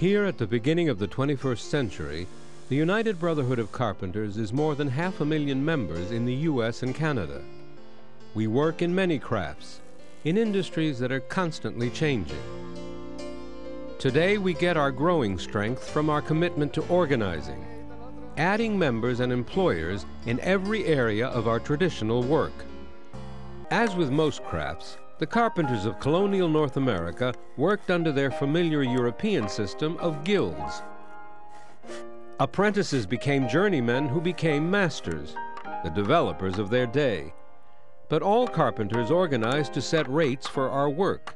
Here at the beginning of the 21st century, the United Brotherhood of Carpenters is more than 500,000 members in the U.S. and Canada. We work in many crafts, in industries that are constantly changing. Today we get our growing strength from our commitment to organizing, adding members and employers in every area of our traditional work. As with most crafts, the carpenters of colonial North America worked under their familiar European system of guilds. Apprentices became journeymen who became masters, the developers of their day. But all carpenters organized to set rates for our work.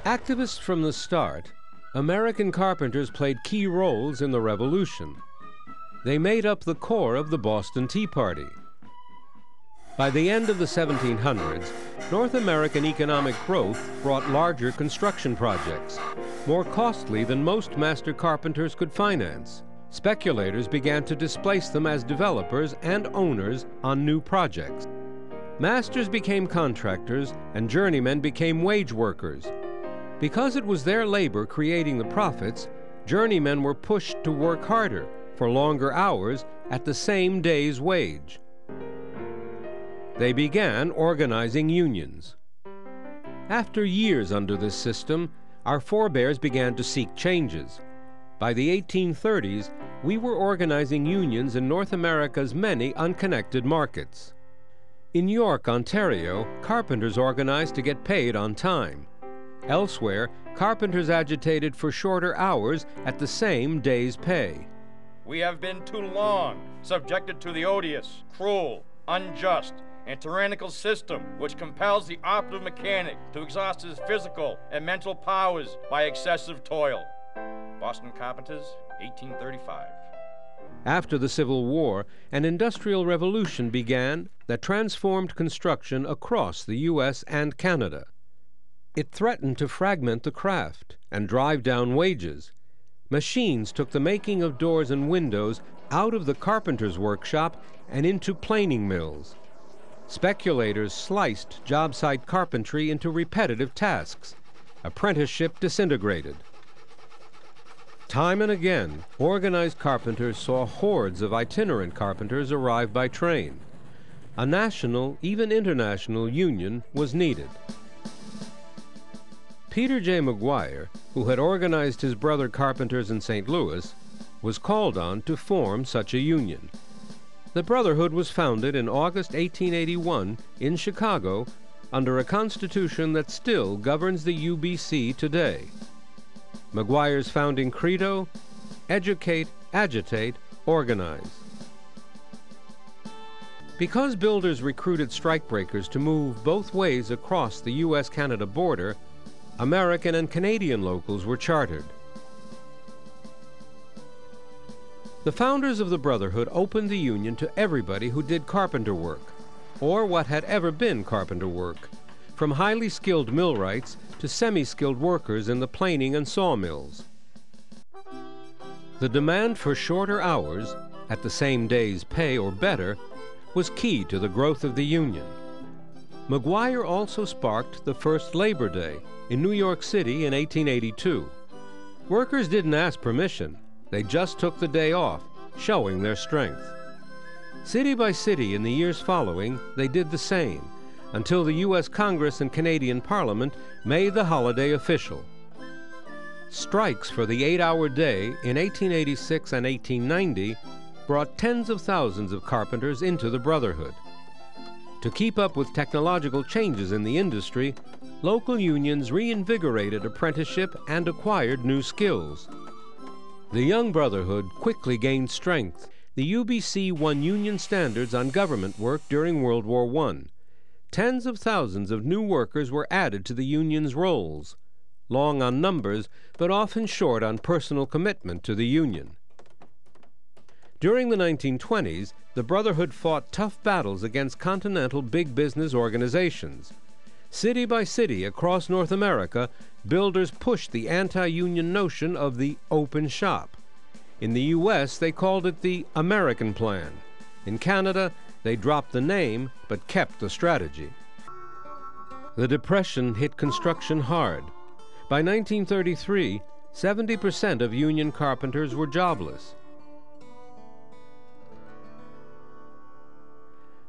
Activists from the start, American carpenters played key roles in the Revolution. They made up the core of the Boston Tea Party. By the end of the 1700s, North American economic growth brought larger construction projects, more costly than most master carpenters could finance. Speculators began to displace them as developers and owners on new projects. Masters became contractors and journeymen became wage workers. Because it was their labor creating the profits, journeymen were pushed to work harder for longer hours at the same day's wage. They began organizing unions. After years under this system, our forebears began to seek changes. By the 1830s, we were organizing unions in North America's many unconnected markets. In York, Ontario, carpenters organized to get paid on time. Elsewhere, carpenters agitated for shorter hours at the same day's pay. We have been too long subjected to the odious, cruel, unjust, and tyrannical system which compels the operative mechanic to exhaust his physical and mental powers by excessive toil. Boston Carpenters, 1835. After the Civil War, an industrial revolution began that transformed construction across the U.S. and Canada. It threatened to fragment the craft and drive down wages. Machines took the making of doors and windows out of the carpenter's workshop and into planing mills. Speculators sliced job site carpentry into repetitive tasks. Apprenticeship disintegrated. Time and again, organized carpenters saw hordes of itinerant carpenters arrive by train. A national, even international, union was needed. Peter J. McGuire, who had organized his brother carpenters in St. Louis, was called on to form such a union. The Brotherhood was founded in August 1881 in Chicago under a constitution that still governs the UBC today. McGuire's founding credo: educate, agitate, organize. Because builders recruited strikebreakers to move both ways across the U.S.-Canada border, American and Canadian locals were chartered. The founders of the Brotherhood opened the union to everybody who did carpenter work, or what had ever been carpenter work, from highly skilled millwrights to semi-skilled workers in the planing and sawmills. The demand for shorter hours, at the same day's pay or better, was key to the growth of the union. McGuire also sparked the first Labor Day in New York City in 1882. Workers didn't ask permission. They just took the day off, showing their strength. City by city in the years following, they did the same, until the U.S. Congress and Canadian Parliament made the holiday official. Strikes for the 8-hour day in 1886 and 1890 brought tens of thousands of carpenters into the Brotherhood. To keep up with technological changes in the industry, local unions reinvigorated apprenticeship and acquired new skills. The young Brotherhood quickly gained strength. The UBC won union standards on government work during World War I. Tens of thousands of new workers were added to the union's rolls, long on numbers, but often short on personal commitment to the union. During the 1920s, the Brotherhood fought tough battles against continental big business organizations. City by city across North America, builders pushed the anti-union notion of the open shop. In the U.S., they called it the American Plan. In Canada, they dropped the name but kept the strategy. The Depression hit construction hard, By 1933, 70% of union carpenters were jobless.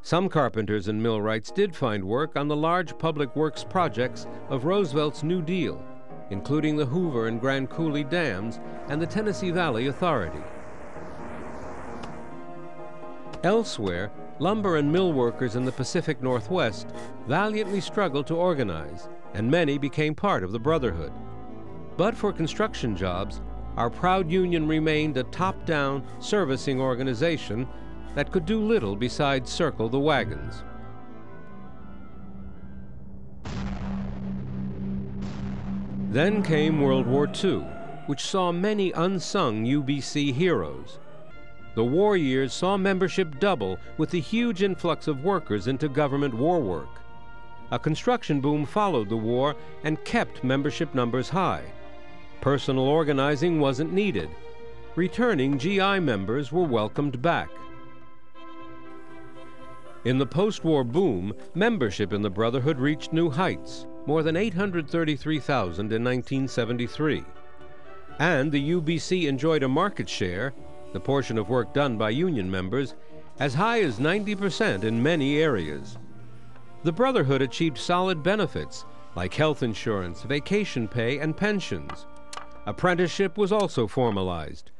Some carpenters and millwrights did find work on the large public works projects of Roosevelt's New Deal, including the Hoover and Grand Coulee dams and the Tennessee Valley Authority. Elsewhere, lumber and mill workers in the Pacific Northwest valiantly struggled to organize, and many became part of the Brotherhood. But for construction jobs, our proud union remained a top-down, servicing organization that could do little besides circle the wagons. Then came World War II, which saw many unsung UBC heroes. The war years saw membership double with the huge influx of workers into government war work. A construction boom followed the war and kept membership numbers high. Personal organizing wasn't needed. Returning GI members were welcomed back. In the post-war boom, membership in the Brotherhood reached new heights, more than 833,000 in 1973. And the UBC enjoyed a market share, the portion of work done by union members, as high as 90% in many areas. The Brotherhood achieved solid benefits like health insurance, vacation pay, and pensions. Apprenticeship was also formalized.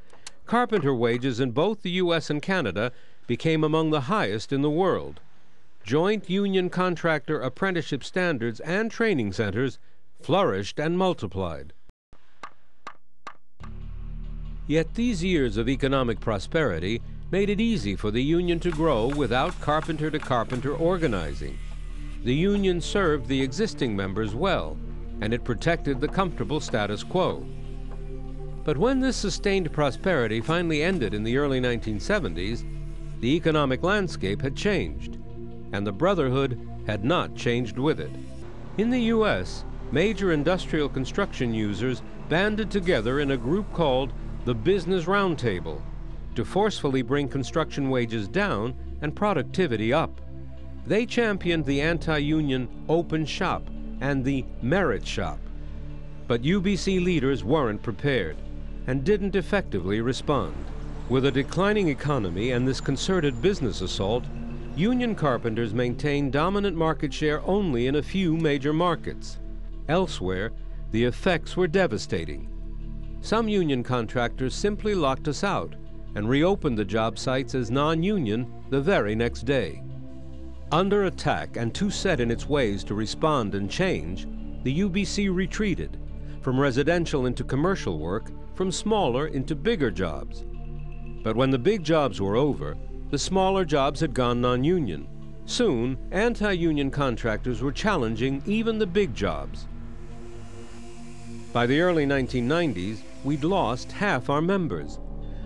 Carpenter wages in both the U.S. and Canada became among the highest in the world. Joint union contractor apprenticeship standards and training centers flourished and multiplied. Yet these years of economic prosperity made it easy for the union to grow without carpenter-to-carpenter organizing. The union served the existing members well, and it protected the comfortable status quo. But when this sustained prosperity finally ended in the early 1970s, the economic landscape had changed, and the Brotherhood had not changed with it. In the U.S., major industrial construction users banded together in a group called the Business Roundtable to forcefully bring construction wages down and productivity up. They championed the anti-union open shop and the merit shop. But UBC leaders weren't prepared and didn't effectively respond. With a declining economy and this concerted business assault, union carpenters maintained dominant market share only in a few major markets. Elsewhere, the effects were devastating. Some union contractors simply locked us out and reopened the job sites as non-union the very next day. Under attack and too set in its ways to respond and change, the UBC retreated, from residential into commercial work, from smaller into bigger jobs. But when the big jobs were over, the smaller jobs had gone non-union. Soon, anti-union contractors were challenging even the big jobs. By the early 1990s, we'd lost half our members.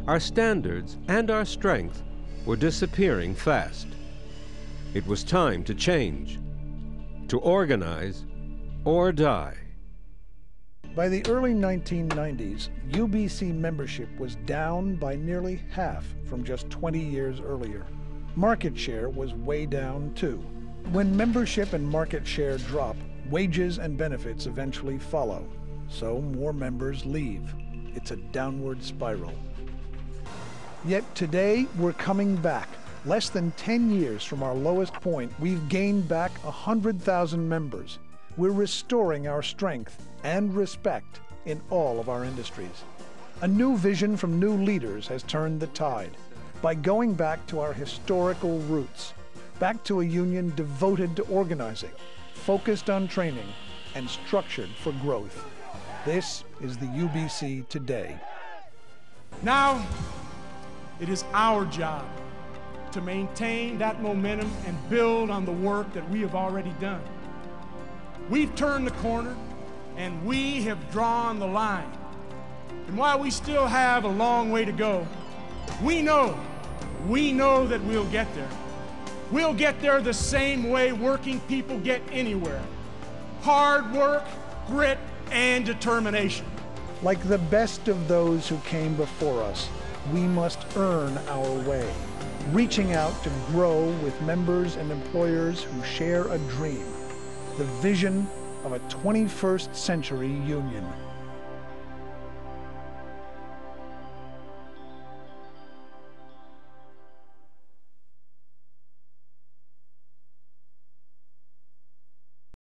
Our standards and our strength were disappearing fast. It was time to change, to organize or die. By the early 1990s, UBC membership was down by nearly half from just 20 years earlier. Market share was way down too. When membership and market share drop, wages and benefits eventually follow. So more members leave. It's a downward spiral. Yet today, we're coming back. Less than 10 years from our lowest point, we've gained back 100,000 members. We're restoring our strength and respect in all of our industries. A new vision from new leaders has turned the tide by going back to our historical roots, back to a union devoted to organizing, focused on training, and structured for growth. This is the UBC today. Now, it is our job to maintain that momentum and build on the work that we have already done. We've turned the corner and we have drawn the line. And while we still have a long way to go, we know that we'll get there. We'll get there the same way working people get anywhere. Hard work, grit, and determination. Like the best of those who came before us, we must earn our way, reaching out to grow with members and employers who share a dream, the vision of a 21st century union.